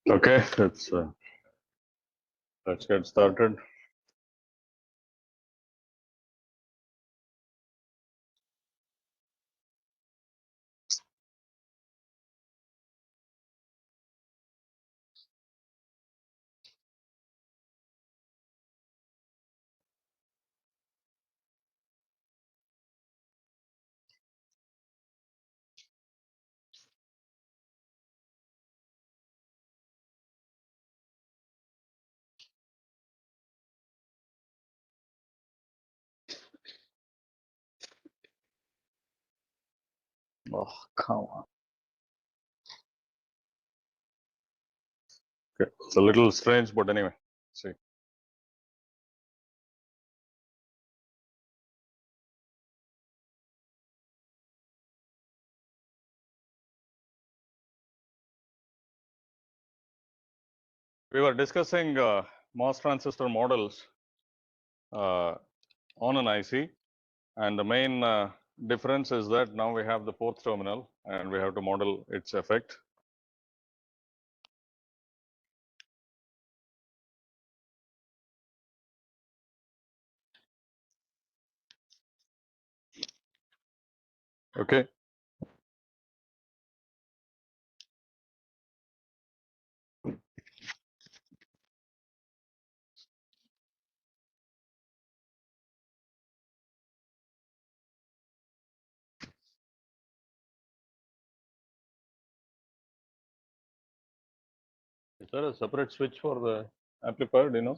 Okay, let's get started. Oh, come on. Okay, it's a little strange, but anyway, see. We were discussing MOS transistor models on an IC, and the main difference is that now we have the fourth terminal and we have to model its effect. Okay. Is there a separate switch for the amplifier, do you know?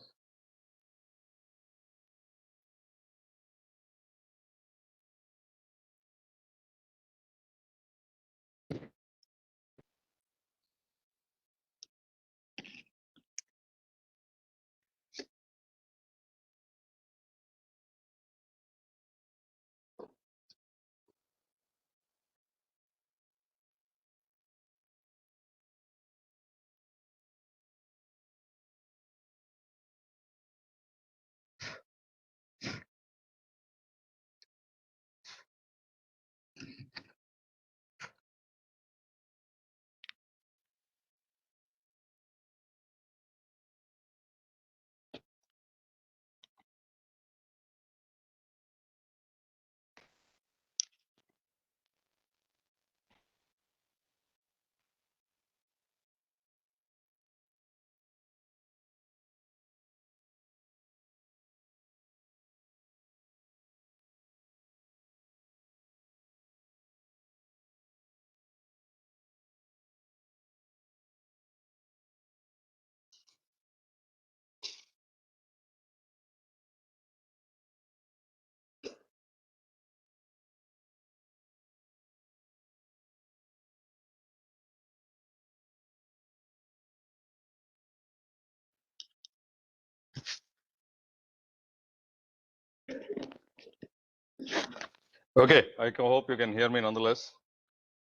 Okay, I hope you can hear me nonetheless.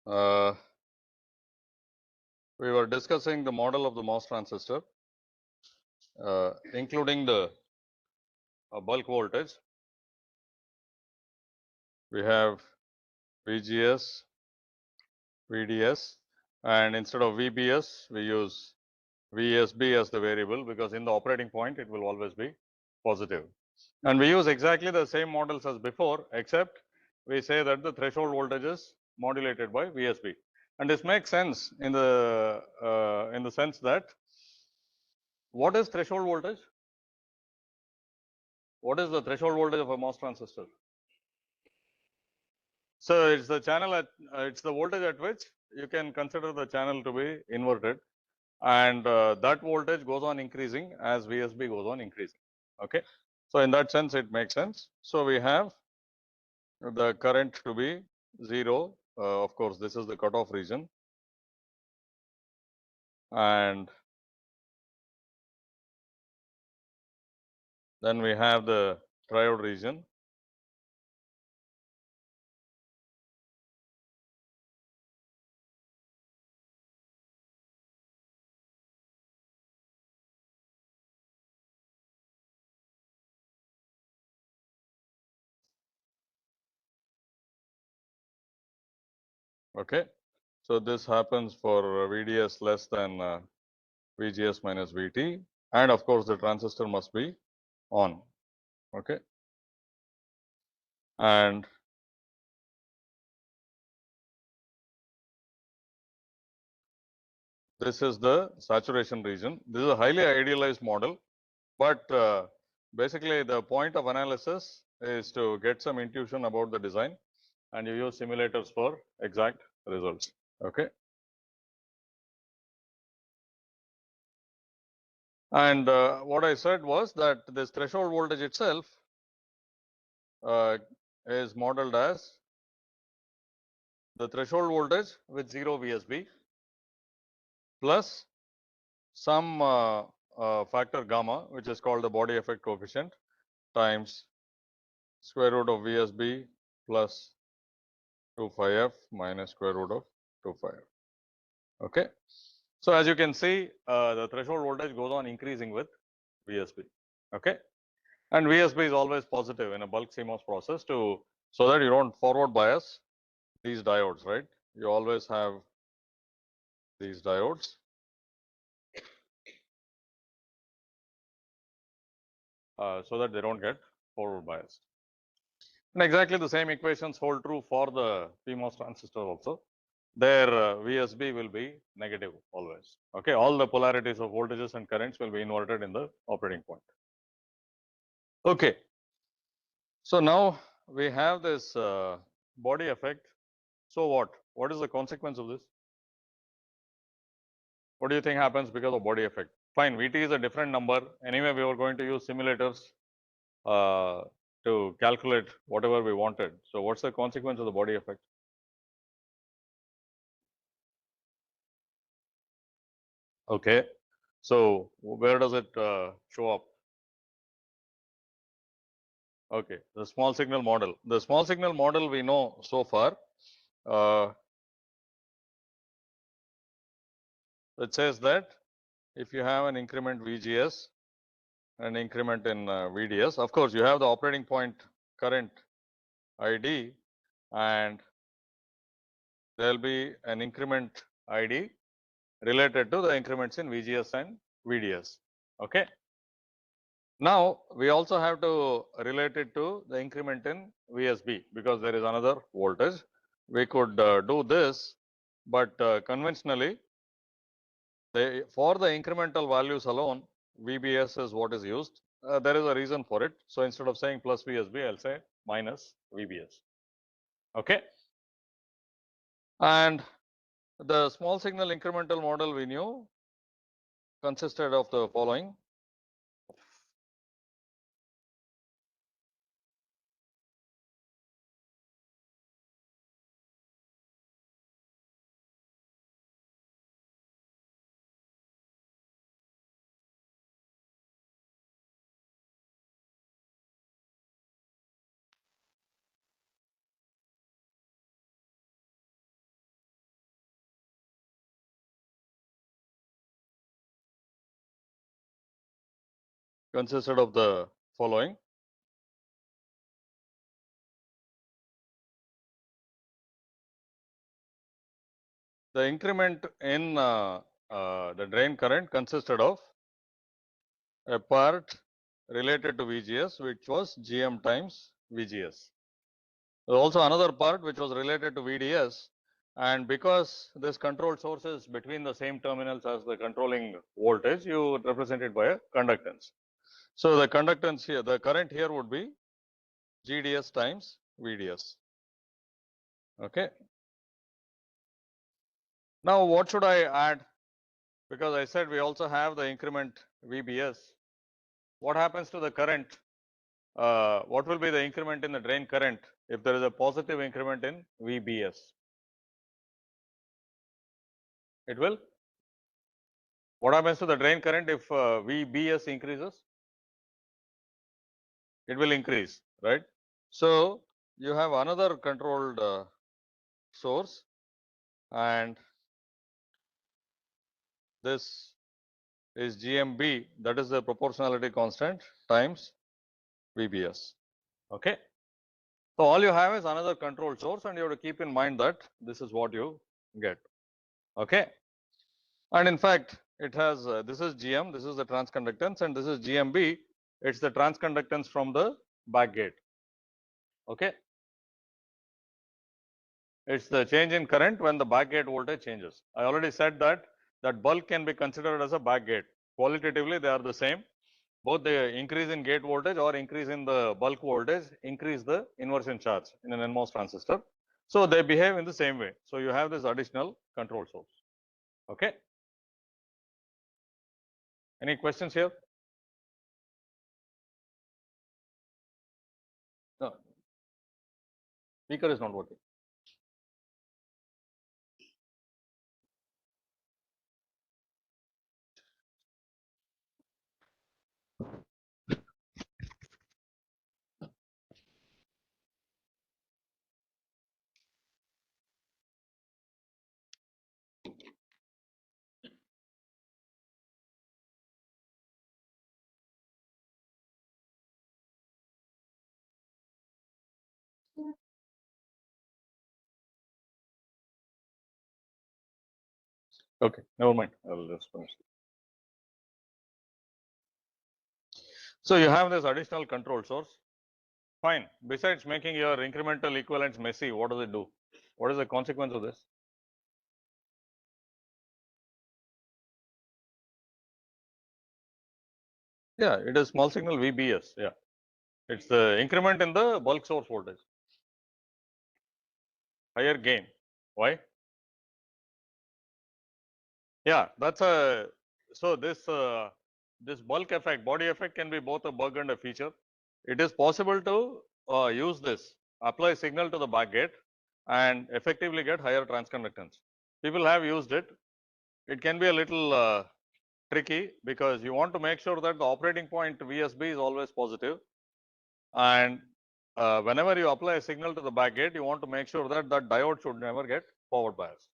We were discussing the model of the MOS transistor, including the bulk voltage. We have VGS, VDS, and instead of VBS, we use VSB as the variable because in the operating point, it will always be positive. And we use exactly the same models as before, except we say that the threshold voltage is modulated by VSB. And this makes sense in the sense that what is threshold voltage? What is the threshold voltage of a MOS transistor? So it's the channel at it's the voltage at which you can consider the channel to be inverted, and that voltage goes on increasing as VSB goes on increasing. Okay, so in that sense, it makes sense. So we have the current to be 0. Of course, this is the cutoff region, and then we have the triode region. Okay, So this happens for VDS less than VGS minus VT, and of course the transistor must be on. Okay, and this is the saturation region. This is a highly idealized model, but basically the point of analysis is to get some intuition about the design, and you use simulators for exact results. Okay. And what I said was that this threshold voltage itself is modeled as the threshold voltage with 0 VSB plus some factor gamma, which is called the body effect coefficient, times square root of VSB plus 2 phi f minus square root of 2 phi f. Okay. So as you can see, the threshold voltage goes on increasing with VSB. Okay. And VSB is always positive in a bulk CMOS process so that you don't forward bias these diodes, right? You always have these diodes. So that they don't get forward biased. And exactly the same equations hold true for the PMOS transistor also. Their VSB will be negative always. Okay, all the polarities of voltages and currents will be inverted in the operating point. Okay, so now we have this body effect. So what? What is the consequence of this? What do you think happens because of body effect? Fine, VT is a different number. Anyway, we were going to use simulators to calculate whatever we wanted. So what's the consequence of the body effect? Okay, so where does it show up? Okay, the small signal model. The small signal model we know so far. It says that if you have an increment VGS, an increment in VDS, of course you have the operating point current ID, and there will be an increment ID related to the increments in VGS and VDS. Okay. Now we also have to relate it to the increment in VSB because there is another voltage. We could do this, but conventionally, for the incremental values alone, VBS is what is used. There is a reason for it. So instead of saying plus VSB, I'll say minus VBS. Okay. And the small signal incremental model we knew consisted of the following. Consisted of the following. The increment in the drain current consisted of a part related to VGS, which was GM times VGS. There was also another part which was related to VDS, and because this control source is between the same terminals as the controlling voltage, you represent it by a conductance. So the conductance here, the current here would be GDS times VDS. Okay. Now what should I add? Because I said we also have the increment VBS. What happens to the current? What will be the increment in the drain current if there is a positive increment in VBS? It will. What happens to the drain current if VBS increases? It will increase, right? So you have another controlled source, and this is GMB, that is the proportionality constant times VBS. Okay. So all you have is another control source, and you have to keep in mind that this is what you get. Okay. And in fact, it has this is GM, this is the transconductance, and this is GMB. It's the transconductance from the back gate. Okay. It's the change in current when the back gate voltage changes. I already said that bulk can be considered as a back gate. Qualitatively, they are the same. Both the increase in gate voltage or increase in the bulk voltage increase the inversion charge in an NMOS transistor. So they behave in the same way. So you have this additional control source. Okay. Any questions here? No. Speaker is not working. Okay, never mind. I will just finish. So you have this additional control source. Fine. Besides making your incremental equivalents messy, what does it do? What is the consequence of this? Yeah, it is small signal VBS. Yeah, it's the increment in the bulk source voltage. Higher gain. Why? Yeah, that's a so this bulk effect, body effect can be both a bug and a feature. It is possible to use this, apply signal to the back gate and effectively get higher transconductance. People have used it. It can be a little tricky because you want to make sure that the operating point VSB is always positive, and whenever you apply a signal to the back gate, you want to make sure that that diode should never get forward bias.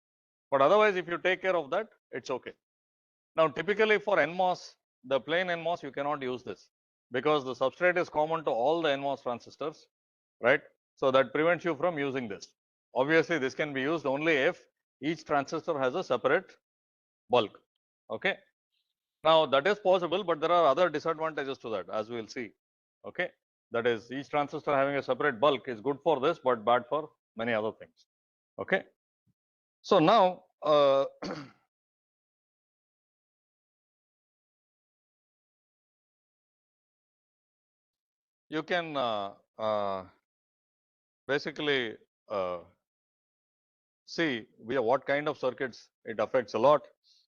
But otherwise, if you take care of that, it's okay. Now, typically for NMOS, the plain NMOS, you cannot use this because the substrate is common to all the NMOS transistors, right? So that prevents you from using this. Obviously, this can be used only if each transistor has a separate bulk. Okay. Now that is possible, but there are other disadvantages to that, as we will see. Okay. That is, each transistor having a separate bulk is good for this, but bad for many other things. Okay. So now, you can basically see what kind of circuits it affects a lot.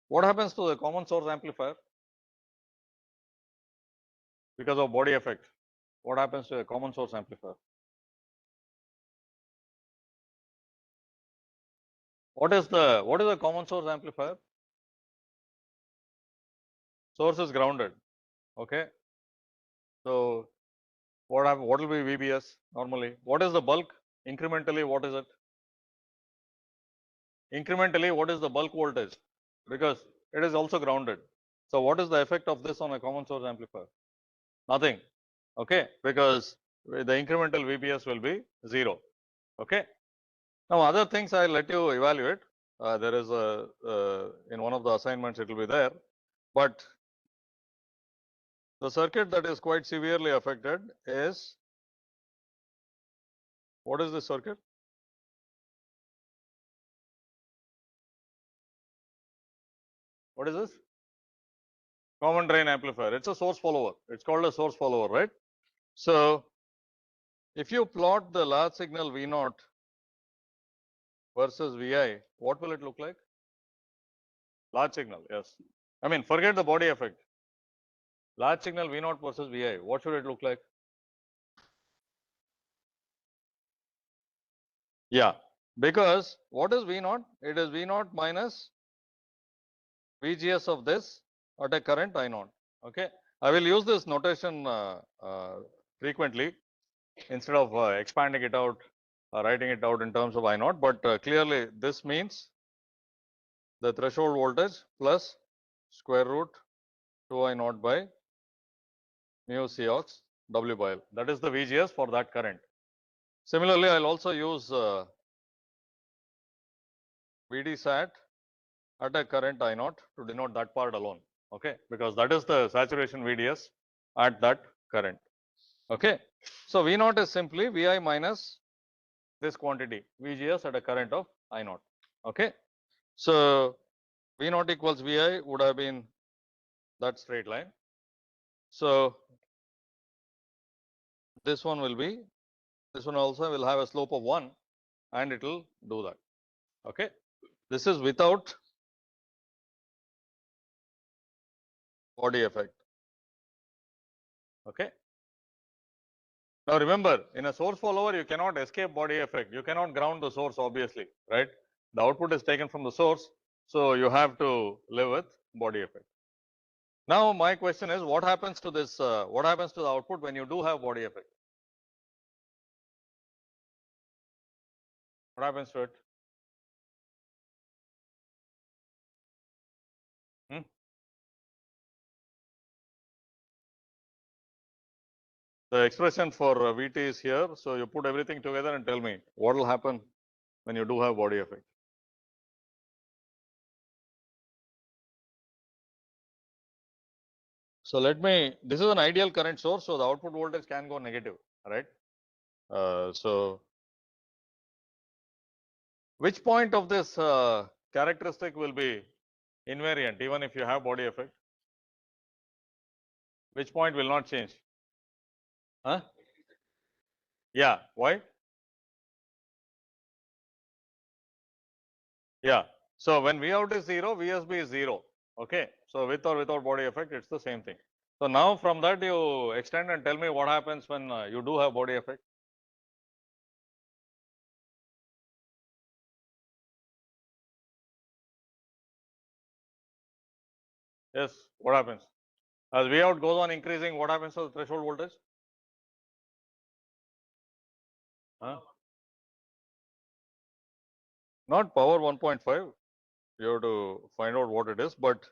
What happens to the common source amplifier because of body effect? What happens to a common source amplifier? What is the common source amplifier? Source is grounded. Okay. So what will be VBS normally? What is the bulk? Incrementally, what is it? Incrementally, what is the bulk voltage? Because it is also grounded. So what is the effect of this on a common source amplifier? Nothing. Okay, because the incremental VBS will be 0. Okay. Now other things I'll let you evaluate. There is a in one of the assignments it will be there, but the circuit that is quite severely affected is, what is this circuit? What is this? Common drain amplifier. It's a source follower. It's called a source follower, right? So if you plot the large signal V0 versus Vi, what will it look like? Large signal, yes. I mean, forget the body effect. Large signal V0 versus Vi, what should it look like? Yeah, because what is V0? It is V0 minus VGS of this at a current I0. Okay, I will use this notation frequently instead of expanding it out, writing it out in terms of I0. But clearly, this means the threshold voltage plus square root 2I0 by mu Cox W by L. That is the VGS for that current. Similarly, I'll also use VD sat at a current I naught to denote that part alone. Okay, because that is the saturation VDS at that current. Okay, so V naught is simply Vi minus this quantity VGS at a current of I naught. Okay, so V naught equals Vi would have been that straight line. So this one will be, this one also will have a slope of 1 and it will do that. Okay, this is without body effect. Okay. Now remember, in a source follower, you cannot escape body effect. You cannot ground the source, obviously, right? The output is taken from the source, so you have to live with body effect. Now, my question is, what happens to this? What happens to the output when you do have body effect? What happens to it? The expression for Vt is here, so you put everything together and tell me what will happen when you do have body effect. So let me, this is an ideal current source, so the output voltage can go negative, right? So which point of this characteristic will be invariant even if you have body effect? Which point will not change? Huh? Yeah, why? Yeah, so when V out is 0, VSB is 0. Okay, so with or without body effect, it's the same thing. So now from that you extend and tell me what happens when you do have body effect. Yes, what happens? As V out goes on increasing, what happens to the threshold voltage? Huh? Not power 1.5, you have to find out what it is, but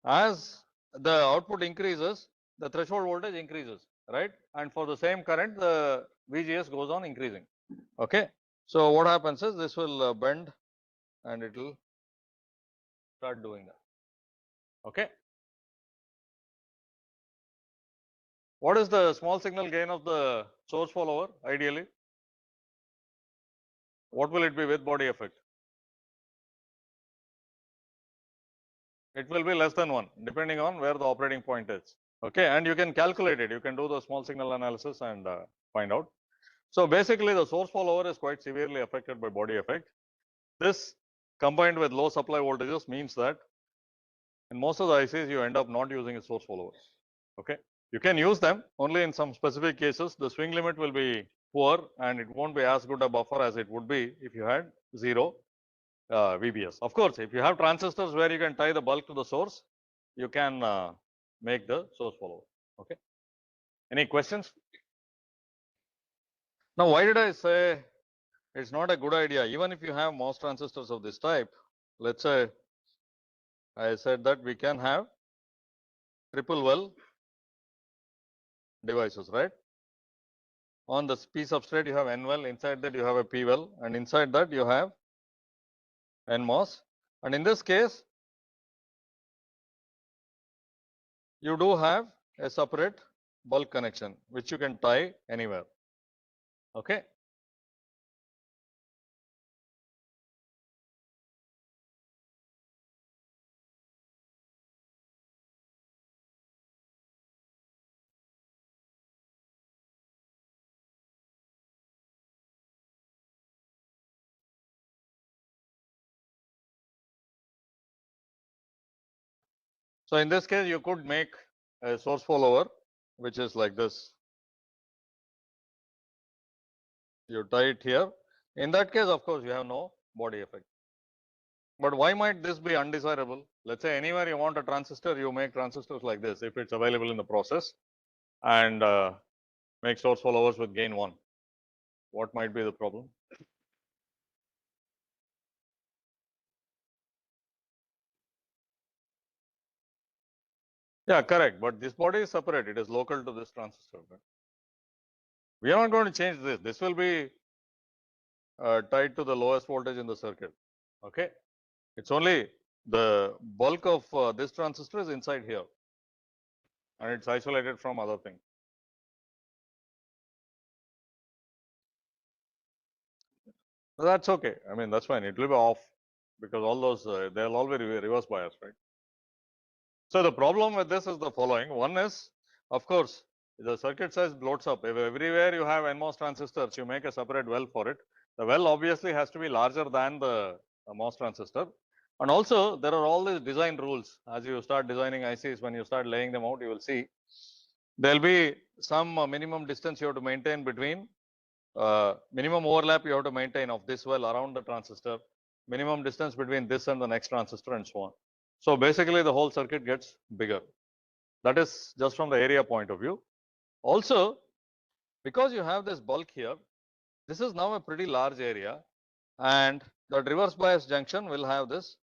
as the output increases, the threshold voltage increases, right? And for the same current, the VGS goes on increasing. Okay. So what happens is this will bend and it will start doing that. Okay. What is the small signal gain of the source follower ideally? What will it be with body effect? It will be less than 1 depending on where the operating point is. Okay, and you can calculate it. You can do the small signal analysis and find out. So basically the source follower is quite severely affected by body effect. This combined with low supply voltages means that in most of the ICs you end up not using a source follower. Okay, you can use them only in some specific cases. The swing limit will be poor and it won't be as good a buffer as it would be if you had 0 VBS. Of course, if you have transistors where you can tie the bulk to the source, you can make the source follower. Okay, any questions? Now, why did I say it's not a good idea? Even if you have MOS transistors of this type, let's say I said that we can have triple well devices, right? On the P substrate, you have N well, inside that you have a P well, and inside that you have NMOS. And in this case, you do have a separate bulk connection, which you can tie anywhere. Okay. So in this case, you could make a source follower, which is like this. You tie it here. In that case, of course, you have no body effect. But why might this be undesirable? Let's say anywhere you want a transistor, you make transistors like this if it's available in the process, and make source followers with gain 1. What might be the problem? Yeah, correct. But this body is separate. It is local to this transistor. Right? We are not going to change this. This will be tied to the lowest voltage in the circuit. Okay. It's only the bulk of this transistor is inside here and it's isolated from other thing. That's okay. I mean, that's fine. It will be off because all those, they'll all be reverse bias, right? So the problem with this is the following. One is, of course, the circuit size bloats up. If everywhere you have NMOS transistors, you make a separate well for it. The well obviously has to be larger than the MOS transistor. And also, there are all these design rules. As you start designing ICs, when you start laying them out, you will see there'll be some minimum distance you have to maintain between minimum overlap you have to maintain of this well around the transistor, minimum distance between this and the next transistor and so on. So basically the whole circuit gets bigger. That is just from the area point of view. Also, because you have this bulk here, this is now a pretty large area and the reverse bias junction will have this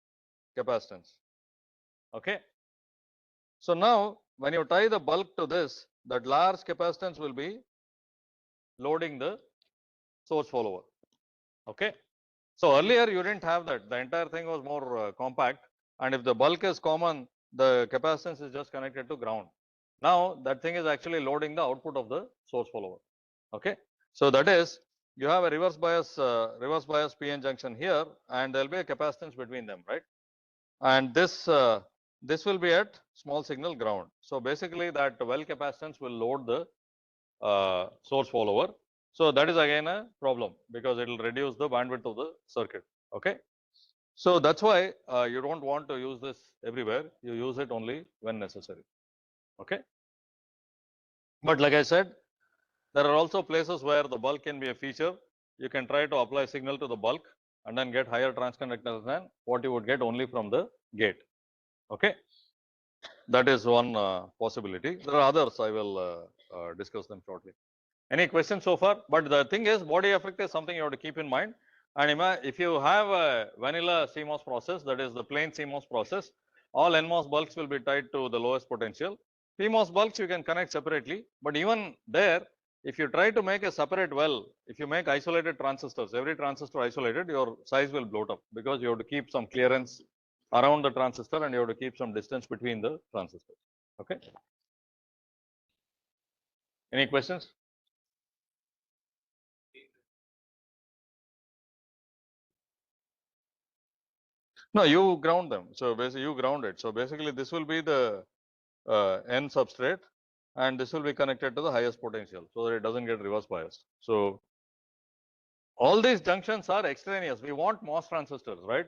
capacitance. Okay. So now when you tie the bulk to this, that large capacitance will be loading the source follower. Okay. So earlier you didn't have that. The entire thing was more compact, and if the bulk is common, the capacitance is just connected to ground. Now that thing is actually loading the output of the source follower. Okay. So that is, you have a reverse bias PN junction here, and there will be a capacitance between them, right? And this will be at small signal ground. So basically that well capacitance will load the source follower. So that is again a problem because it will reduce the bandwidth of the circuit. Okay. So that's why you don't want to use this everywhere. You use it only when necessary. Okay. But like I said, there are also places where the bulk can be a feature. You can try to apply signal to the bulk and then get higher transconductance than what you would get only from the gate. Okay. That is one possibility. There are others. I will discuss them shortly. Any questions so far? But the thing is, body effect is something you have to keep in mind. And if you have a vanilla CMOS process, that is the plain CMOS process, all NMOS bulks will be tied to the lowest potential. PMOS bulks you can connect separately, but even there, if you try to make a separate well, if you make isolated transistors, every transistor isolated, your size will bloat up because you have to keep some clearance around the transistor and you have to keep some distance between the transistors. Okay. Any questions? No, you ground them. So basically, you ground it. So basically, this will be the N substrate, and this will be connected to the highest potential, so that it doesn't get reverse biased. So all these junctions are extraneous. We want MOS transistors, right?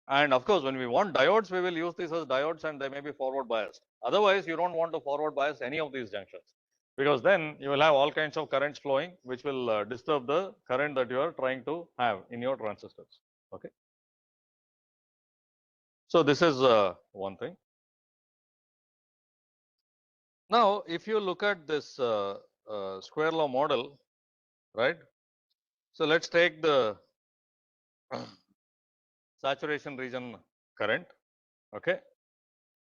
And of course, when we want diodes, we will use these as diodes, and they may be forward biased. Otherwise, you don't want to forward bias any of these junctions, because then you will have all kinds of currents flowing, which will disturb the current that you are trying to have in your transistors. Okay. So this is one thing. Now, if you look at this square law model, right? So let's take the saturation region current, okay?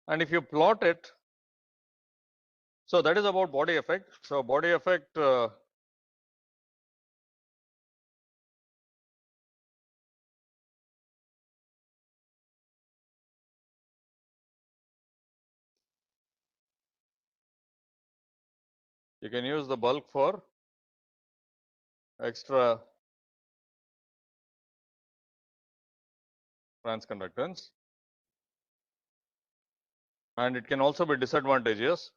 And if you plot it, so that is about body effect. So body effect, you can use the bulk for extra transconductance, and it can also be disadvantageous,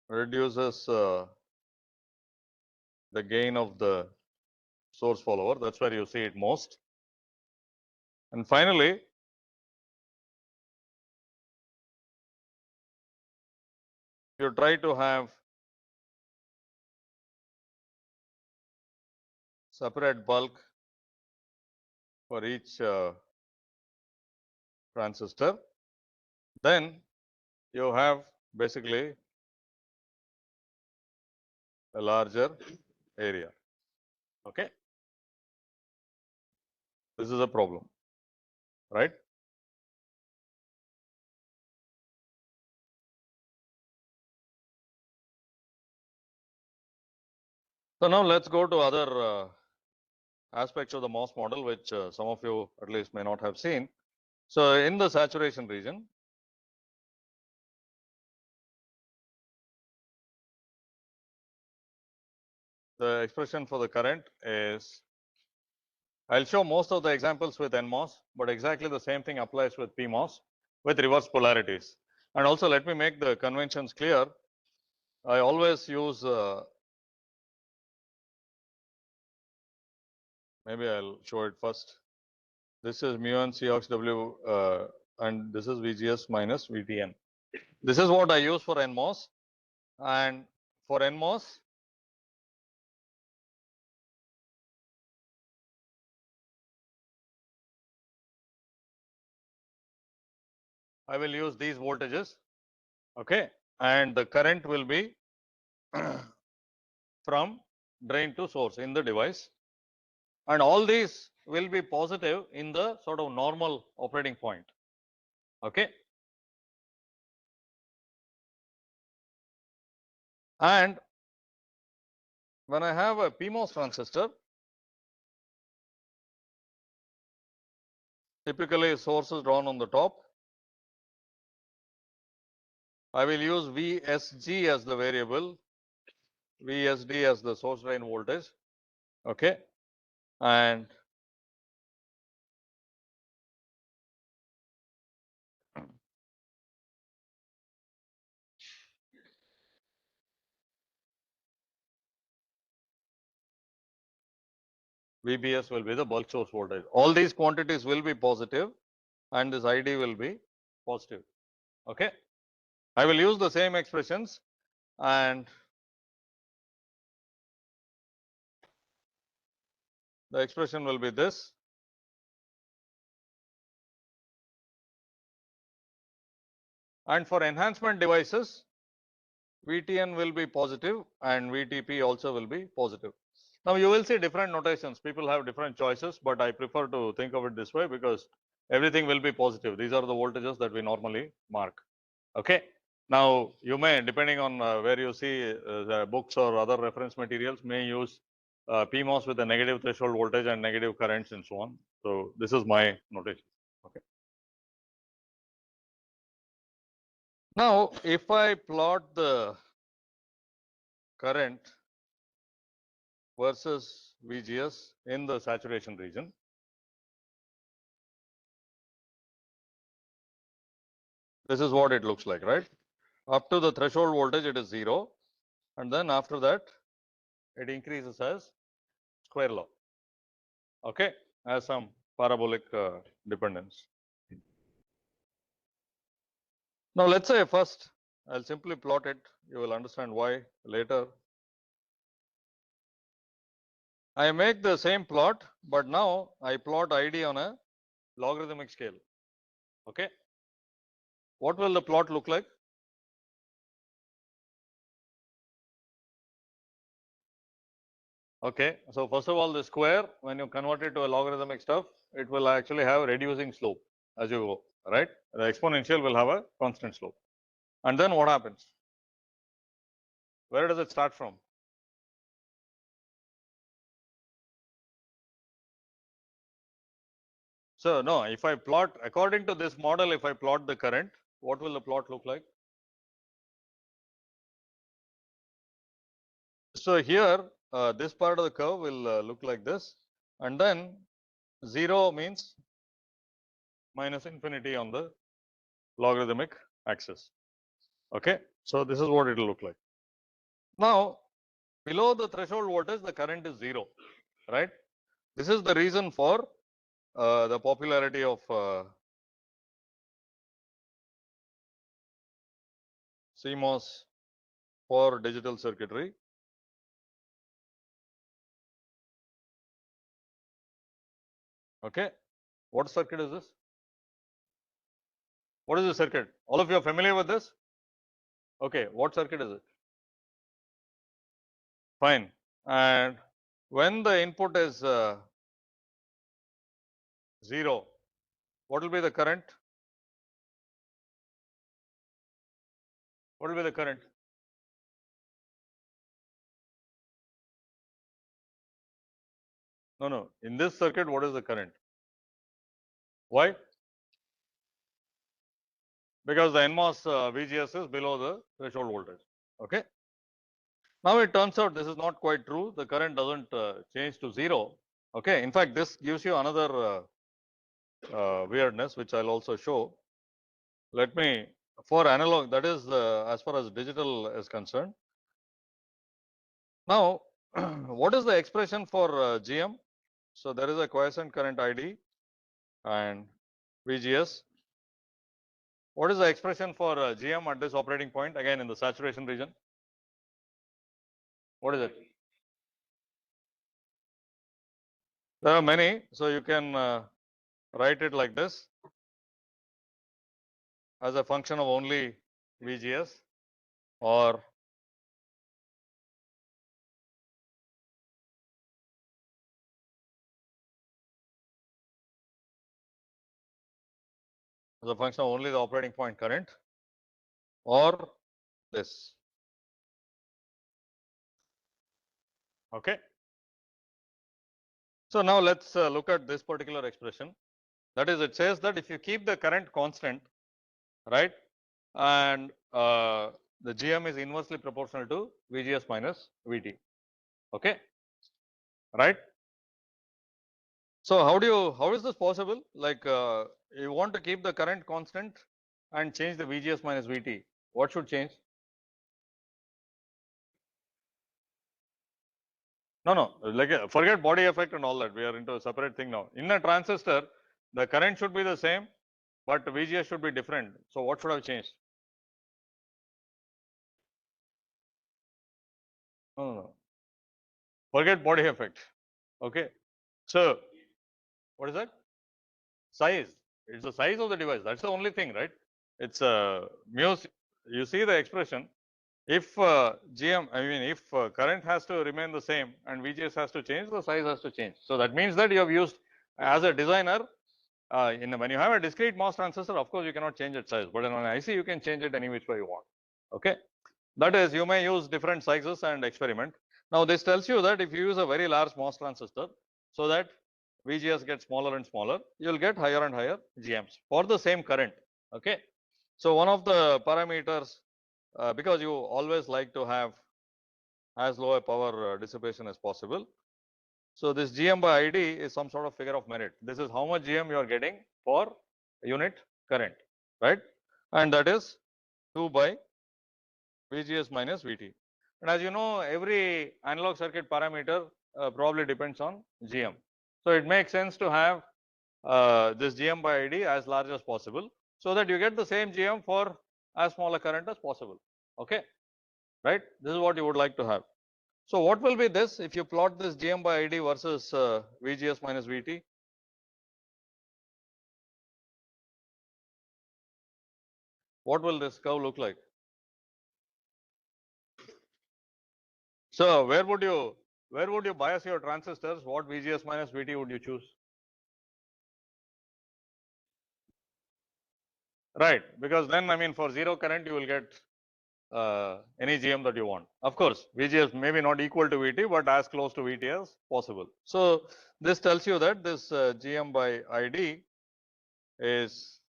reduces the gain of the source follower. That's where you see it most. And finally, you try to have separate bulk for each transistor, then you have basically a larger area. Okay. This is a problem, right? So now let's go to other aspects of the MOS model, which some of you at least may not have seen. So in the saturation region, the expression for the current is, I'll show most of the examples with NMOS, but exactly the same thing applies with PMOS with reverse polarities. And also let me make the conventions clear. I always use, maybe I'll show it first. This is mu n C ox W and this is VGS minus VTN. This is what I use for NMOS, and for NMOS, I will use these voltages, okay, and the current will be from drain to source in the device, and all these will be positive in the sort of normal operating point, okay. And when I have a PMOS transistor, typically source is drawn on the top. I will use VSG as the variable, VSD as the source drain voltage, okay, and VBS will be the bulk source voltage. All these quantities will be positive and this ID will be positive, okay. I will use the same expressions, and the expression will be this. And for enhancement devices, VTN will be positive and VTP also will be positive. Now you will see different notations. People have different choices, but I prefer to think of it this way because everything will be positive. These are the voltages that we normally mark, okay. Now you may, depending on where you see the books or other reference materials, may use PMOS with a negative threshold voltage and negative currents and so on. So this is my notation, okay. Now if I plot the current versus VGS in the saturation region, this is what it looks like, right? Up to the threshold voltage it is 0, and then after that it increases as square law, okay, as some parabolic dependence. Now let's say first I'll simply plot it, you will understand why later. I make the same plot, but now I plot ID on a logarithmic scale, okay. What will the plot look like? Okay, so first of all, the square, when you convert it to a logarithmic stuff, it will actually have a reducing slope as you go, right? The exponential will have a constant slope. And then what happens? Where does it start from? So no, if I plot according to this model, if I plot the current, what will the plot look like? So here, this part of the curve will look like this, and then 0 means minus infinity on the logarithmic axis. Okay, so this is what it will look like. Now, below the threshold voltage, the current is 0, right? This is the reason for the popularity of CMOS for digital circuitry. Okay, what circuit is this? What is the circuit? All of you are familiar with this? Okay, what circuit is it? Fine. And when the input is 0, what will be the current? What will be the current? No, no. In this circuit, what is the current? Why? Because the NMOS VGS is below the threshold voltage. Okay. Now it turns out this is not quite true. The current doesn't change to 0. Okay. In fact, this gives you another weirdness, which I'll also show. Let me, for analog, that is as far as digital is concerned. Now, what is the expression for GM? So there is a quiescent current ID and VGS. What is the expression for GM at this operating point? Again, in the saturation region. What is it? There are many, so you can write it like this as a function of only VGS, or as a function of only the operating point current, or this. Okay. So now let's look at this particular expression. That is, it says that if you keep the current constant, right, and the GM is inversely proportional to VGS minus VT. Okay, right? So how is this possible? Like you want to keep the current constant and change the VGS minus VT. What should change? No, no, like forget body effect and all that. We are into a separate thing now. In a transistor, the current should be the same, but VGS should be different. So what should have changed? No, no, no. Forget body effect. Okay. So what is that? Size. It's the size of the device. That's the only thing, right? It's mu. You see the expression. If GM, I mean, if current has to remain the same and VGS has to change, the size has to change. So that means that you have used, as a designer, when you have a discrete MOS transistor, of course you cannot change its size, but in an IC you can change it any which way you want. Okay, that is, you may use different sizes and experiment. Now this tells you that if you use a very large MOS transistor, so that VGS gets smaller and smaller, you'll get higher and higher GMs for the same current. Okay, so one of the parameters, because you always like to have as low a power dissipation as possible. So this GM by ID is some sort of figure of merit. This is how much GM you are getting for unit current, right? And that is 2 by VGS minus VT. And as you know, every analog circuit parameter probably depends on GM. So it makes sense to have this GM by ID as large as possible, so that you get the same GM for as small a current as possible. Okay, right? This is what you would like to have. So what will be this if you plot this GM by ID versus VGS minus VT? What will this curve look like? So where would you bias your transistors? What VGS minus VT would you choose? Right, because then, I mean, for zero current you will get any GM that you want. Of course, VGS may be not equal to VT, but as close to VT as possible. So this tells you that this GM by ID is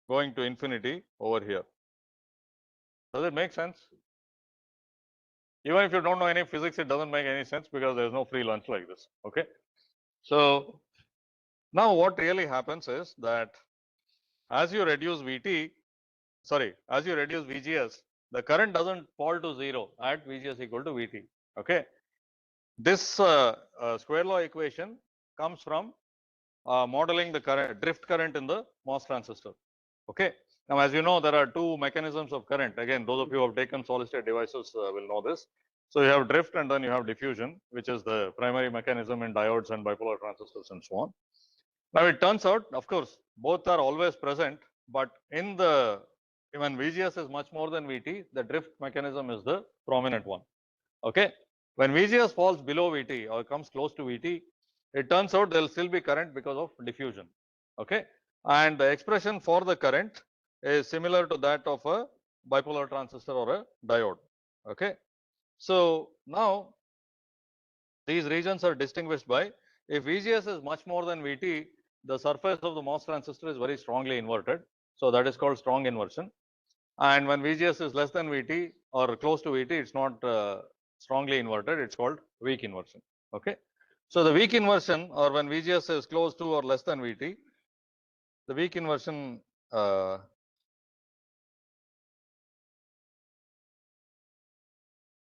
going to infinity over here. Does it make sense? Even if you don't know any physics, it doesn't make any sense because there is no free lunch like this. Okay. So now what really happens is that as you reduce VT, as you reduce VGS, the current doesn't fall to 0 at VGS equal to VT. Okay. This square law equation comes from modeling the current, drift current in the MOS transistor. Okay. Now, as you know, there are two mechanisms of current. Again, those of you who have taken solid state devices will know this. So you have drift and then you have diffusion, which is the primary mechanism in diodes and bipolar transistors and so on. Now it turns out, of course, both are always present, but in the, when VGS is much more than VT, the drift mechanism is the prominent one. Okay. When VGS falls below VT or comes close to VT, it turns out there will still be current because of diffusion. Okay. And the expression for the current is similar to that of a bipolar transistor or a diode. Okay. So now these regions are distinguished by, if VGS is much more than VT, the surface of the MOS transistor is very strongly inverted. So that is called strong inversion. And when VGS is less than VT or close to VT, it's not strongly inverted, it's called weak inversion. Okay. So the weak inversion, or when VGS is close to or less than VT, the weak inversion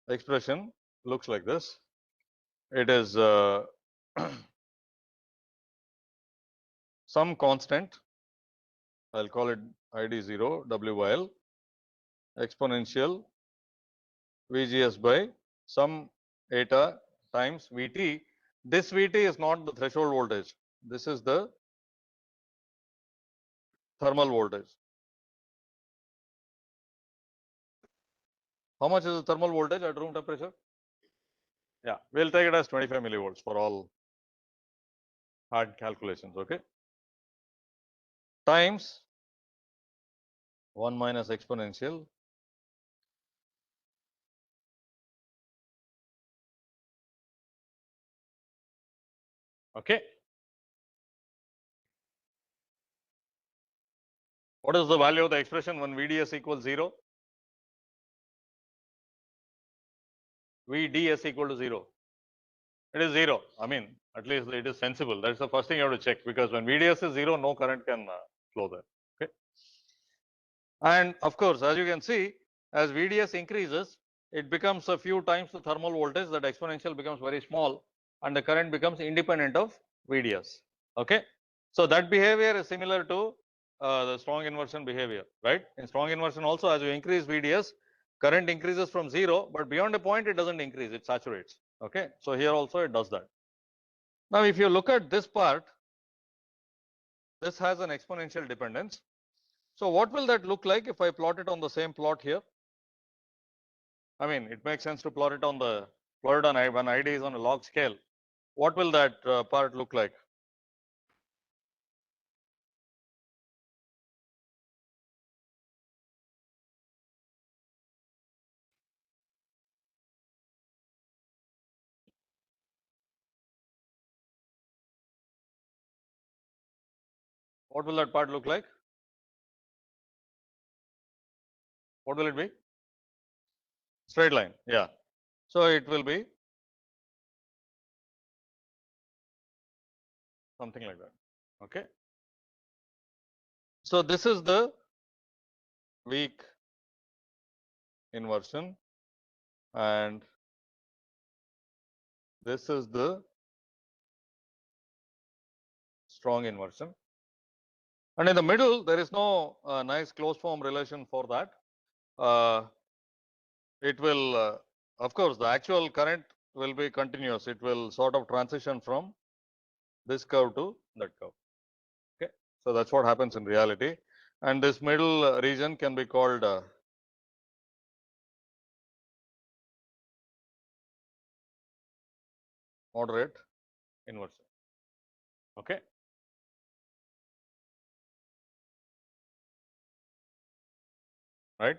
expression looks like this. It is some constant, I'll call it ID0 WL exponential VGS by some eta times VT. This VT is not the threshold voltage. This is the thermal voltage. How much is the thermal voltage at room temperature? Yeah, we'll take it as 25 millivolts for all hard calculations, okay? Times 1 minus exponential okay. What is the value of the expression when VDS equals 0? VDS equal to 0. It is 0. I mean, at least it is sensible. That's the first thing you have to check, because when VDS is 0, no current can flow there. Okay. And of course, as you can see, as VDS increases, it becomes a few times the thermal voltage. That exponential becomes very small, and the current becomes independent of VDS. Okay. So that behavior is similar to the strong inversion behavior, right? In strong inversion also, as you increase VDS, current increases from 0, but beyond a point it doesn't increase, it saturates. Okay. So here also it does that. Now if you look at this part, this has an exponential dependence. So what will that look like if I plot it on the same plot here? I mean, it makes sense to plot it on when ID is on a log scale. What will that part look like? What will that part look like? What will it be? Straight line. Yeah. So it will be something like that. Okay. So this is the weak inversion, and this is the strong inversion. And in the middle, there is no nice closed form relation for that. It will, of course, the actual current will be continuous. It will sort of transition from this curve to that curve. Okay. So that's what happens in reality. And this middle region can be called moderate inversion. Okay. Right.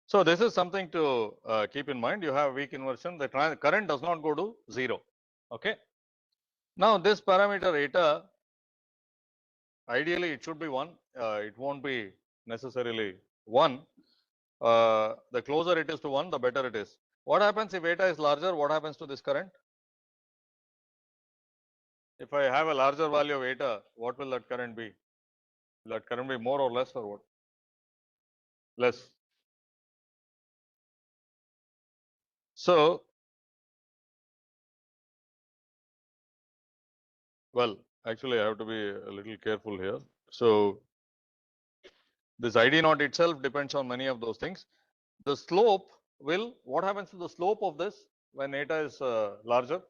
So this is something to keep in mind. You have weak inversion. The current does not go to 0. Okay. Now this parameter eta, ideally it should be 1. It won't be necessarily 1. The closer it is to 1, the better it is. What happens if eta is larger? What happens to this current? If I have a larger value of eta, what will that current be? Will that current be more or less, or what? Less. So, well, actually I have to be a little careful here. So this ID naught itself depends on many of those things. The slope will, what happens to the slope of this when eta is larger?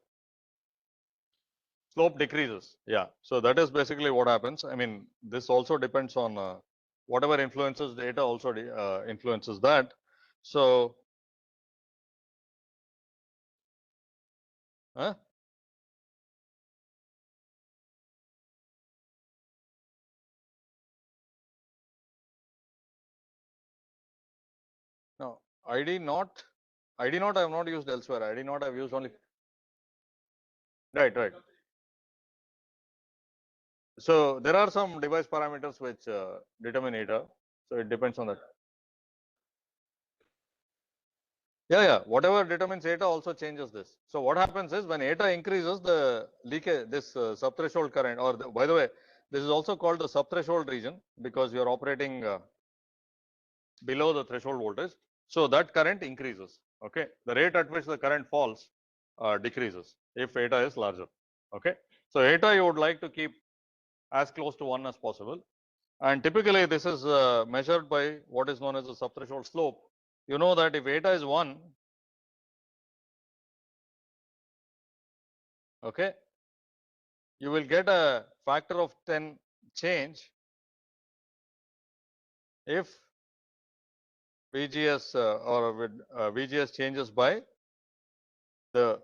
Slope decreases. Yeah. So that is basically what happens. I mean, this also depends on whatever influences the eta also influences that. So, ID not I have not used elsewhere. ID not I have used only. Right. So there are some device parameters which determine eta. So it depends on that. Yeah. Whatever determines eta also changes this. So what happens is when eta increases, the leakage, this subthreshold current, or by the way, this is also called the subthreshold region because you are operating below the threshold voltage. So that current increases. Okay. The rate at which the current falls decreases if eta is larger. Okay. So eta you would like to keep as close to 1 as possible. And typically this is measured by what is known as the subthreshold slope. You know that if eta is 1, okay, you will get a factor of 10 change if VGS or VGS changes by the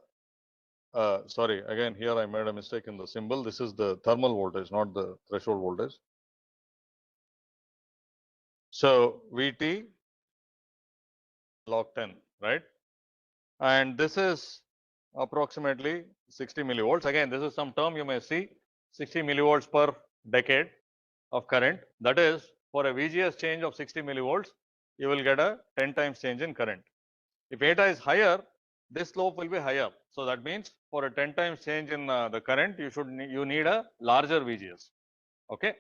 sorry, again here I made a mistake in the symbol. This is the thermal voltage, not the threshold voltage. So VT log 10, right? And this is approximately 60 millivolts. Again, this is some term you may see, 60 millivolts per decade of current. That is, for a VGS change of 60 millivolts, you will get a 10 times change in current. If eta is higher, this slope will be higher. So that means for a 10 times change in the current, you need a larger VGS. Okay.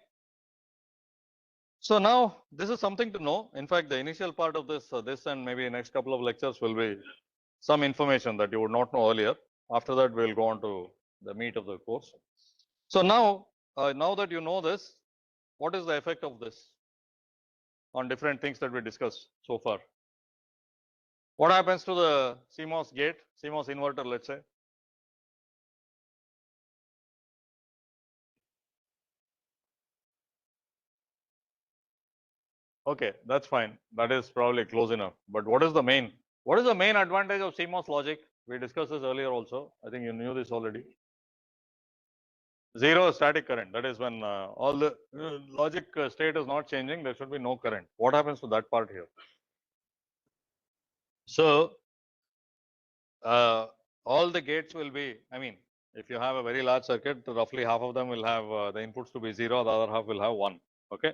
So now this is something to know. In fact, the initial part of this and maybe next couple of lectures will be some information that you would not know earlier. After that, we will go on to the meat of the course. So now, now that you know this, what is the effect of this on different things that we discussed so far? What happens to the CMOS gate, CMOS inverter, let's say? Okay, that's fine. That is probably close enough. But what is the main advantage of CMOS logic? We discussed this earlier also. I think you knew this already. Zero static current. That is when all the logic state is not changing, there should be no current. What happens to that part here? So, all the gates will be, I mean, if you have a very large circuit, roughly half of them will have the inputs to be 0, the other half will have 1. Okay.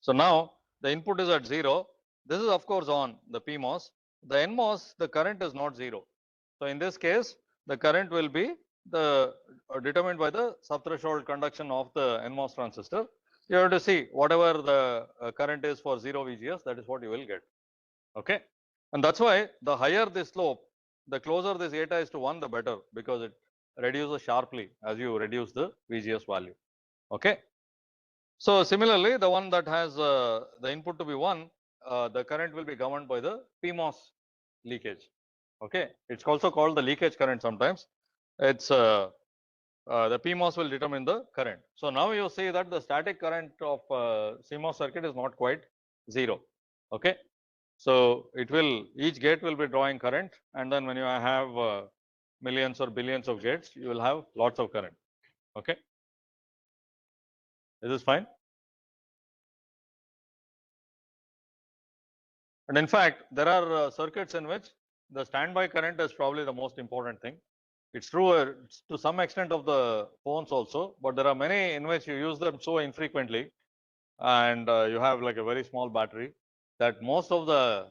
So now the input is at 0. This is of course on the PMOS. The NMOS, the current is not 0. So in this case, the current will be determined by the subthreshold conduction of the NMOS transistor. You have to see whatever the current is for 0 VGS, that is what you will get. Okay. And that's why the higher the slope, the closer this eta is to 1, the better, because it reduces sharply as you reduce the VGS value. Okay. So similarly, the one that has the input to be 1, the current will be governed by the PMOS leakage. Okay. It's also called the leakage current sometimes. It's the PMOS will determine the current. So now you see that the static current of CMOS circuit is not quite 0. Okay. So it will, each gate will be drawing current, and then when you have millions or billions of gates, you will have lots of current. Okay. Is this fine? And in fact, there are circuits in which the standby current is probably the most important thing. It's true to some extent of the phones also, but there are many in which you use them so infrequently, and you have like a very small battery, that most of the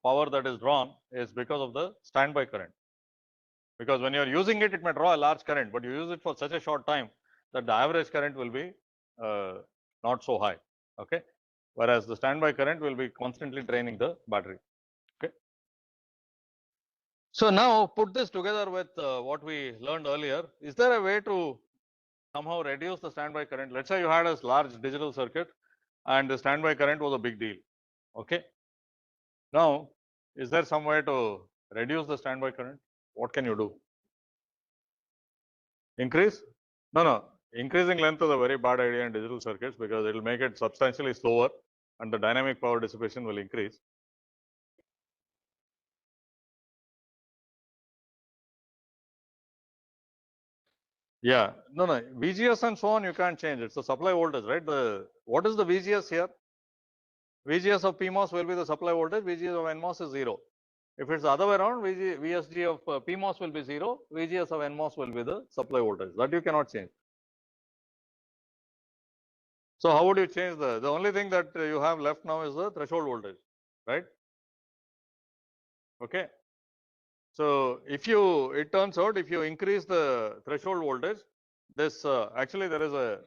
power that is drawn is because of the standby current. Because when you are using it, it may draw a large current, but you use it for such a short time that the average current will be not so high. Okay. Whereas the standby current will be constantly draining the battery. Okay. So now put this together with what we learned earlier. Is there a way to somehow reduce the standby current? Let's say you had a large digital circuit and the standby current was a big deal. Okay. Now, is there some way to reduce the standby current? What can you do? Increase? No. Increasing length is a very bad idea in digital circuits because it will make it substantially slower and the dynamic power dissipation will increase. Yeah, no, VGS and so on you can't change. It's the supply voltage, right? What is the VGS here? VGS of PMOS will be the supply voltage, VGS of NMOS is 0. If it's the other way around, VSG of PMOS will be 0, VGS of NMOS will be the supply voltage. That you cannot change. So how would you change the only thing that you have left now is the threshold voltage, right? Okay. So if it turns out if you increase the threshold voltage, this actually there is a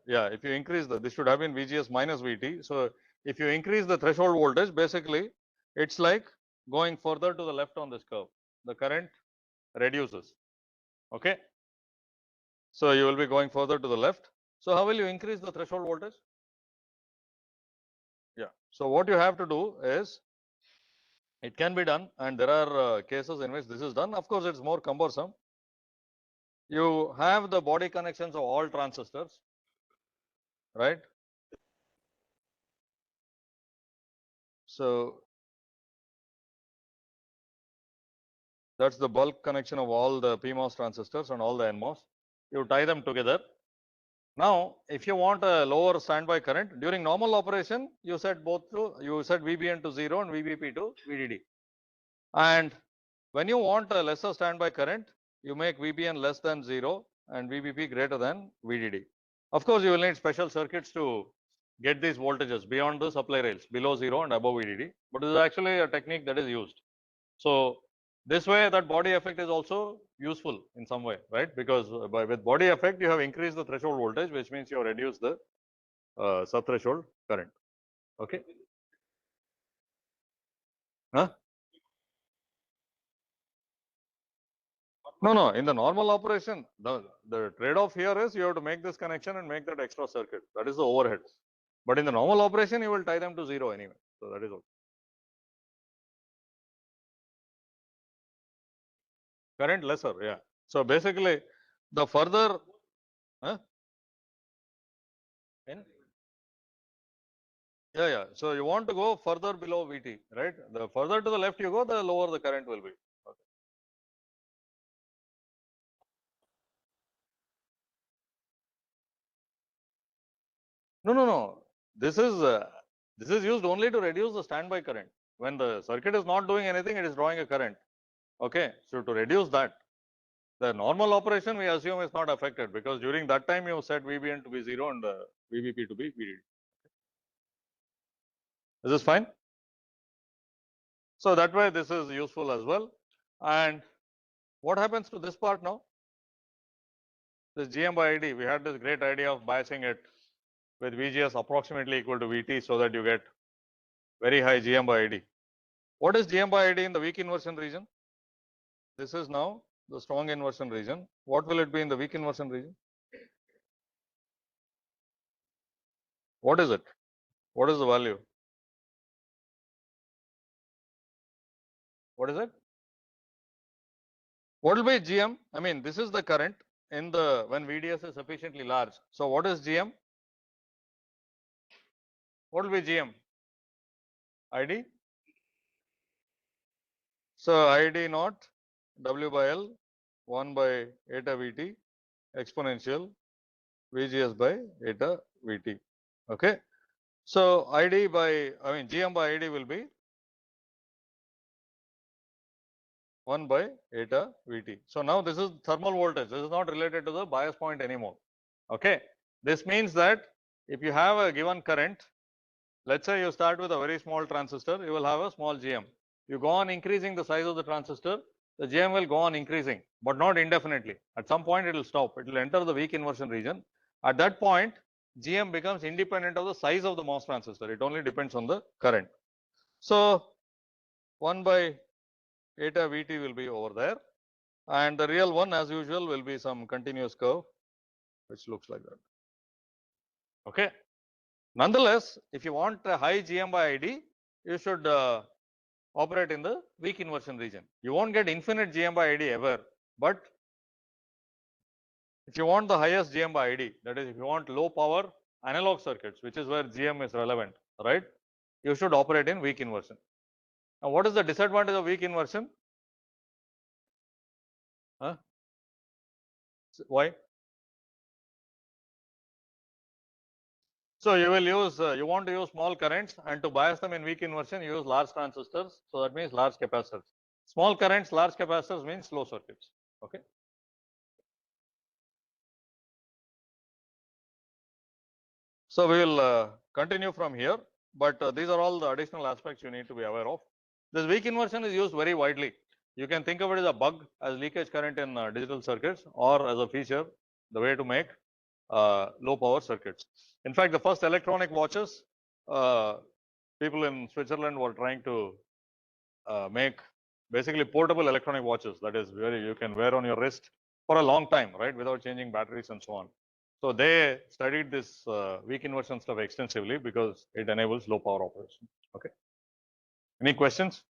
if you increase this should have been VGS minus VT. So if you increase the threshold voltage, basically it's like going further to the left on this curve. The current reduces. Okay. So you will be going further to the left. So how will you increase the threshold voltage? Yeah. So what you have to do is, it can be done, and there are cases in which this is done. Of course, it's more cumbersome. You have the body connections of all transistors, right? So that's the bulk connection of all the PMOS transistors and all the NMOS. You tie them together. Now, if you want a lower standby current during normal operation, you set VBN to 0 and VBP to VDD. And when you want a lesser standby current, you make VBN less than 0 and VBP greater than VDD. Of course, you will need special circuits to get these voltages beyond the supply rails, below 0 and above VDD. But this is actually a technique that is used. So this way, that body effect is also useful in some way, right? Because with body effect, you have increased the threshold voltage, which means you have reduced the sub-threshold current. Okay. Huh? No. In the normal operation, the trade-off here is you have to make this connection and make that extra circuit. That is the overhead. But in the normal operation, you will tie them to 0 anyway. So that is all. Current lesser, yeah. So basically, the further, yeah. So you want to go further below VT, right? The further to the left you go, the lower the current will be. Okay. No. This is used only to reduce the standby current. When the circuit is not doing anything, it is drawing a current. Okay. So to reduce that, the normal operation we assume is not affected because during that time you set VBN to be 0 and VBP to be VDD. Is this fine? So that way this is useful as well. And what happens to this part now? This GM by ID, we had this great idea of biasing it with VGS approximately equal to VT so that you get very high GM by ID. What is GM by ID in the weak inversion region? This is now the strong inversion region. What will it be in the weak inversion region? What is it? What is the value? What is it? What will be GM? I mean, this is the current in the when VDS is sufficiently large. So what is GM? What will be GM? ID? So ID naught W by L 1 by eta VT exponential VGS by eta VT. Okay. So GM by ID will be 1 by eta VT. So now this is thermal voltage. This is not related to the bias point anymore. Okay. This means that if you have a given current, let's say you start with a very small transistor, you will have a small GM. You go on increasing the size of the transistor, the GM will go on increasing, but not indefinitely. At some point, it will stop. It will enter the weak inversion region. At that point, GM becomes independent of the size of the MOS transistor. It only depends on the current. So 1 by eta VT will be over there. And the real one, as usual, will be some continuous curve, which looks like that. Okay. Nonetheless, if you want a high GM by ID, you should operate in the weak inversion region. You won't get infinite GM by ID ever, but if you want the highest GM by ID, that is, if you want low power analog circuits, which is where GM is relevant, right? You should operate in weak inversion. Now, what is the disadvantage of weak inversion? Huh? Why? So you will use, you want to use small currents, and to bias them in weak inversion, you use large transistors. So that means large capacitors. Small currents, large capacitors means slow circuits. Okay. So we will continue from here, but these are all the additional aspects you need to be aware of. This weak inversion is used very widely. You can think of it as a bug, as leakage current in digital circuits, or as a feature, the way to make low power circuits. In fact, the first electronic watches, people in Switzerland were trying to make basically portable electronic watches, that is where you can wear on your wrist for a long time, right, without changing batteries and so on. So they studied this weak inversion stuff extensively because it enables low power operation. Okay. Any questions?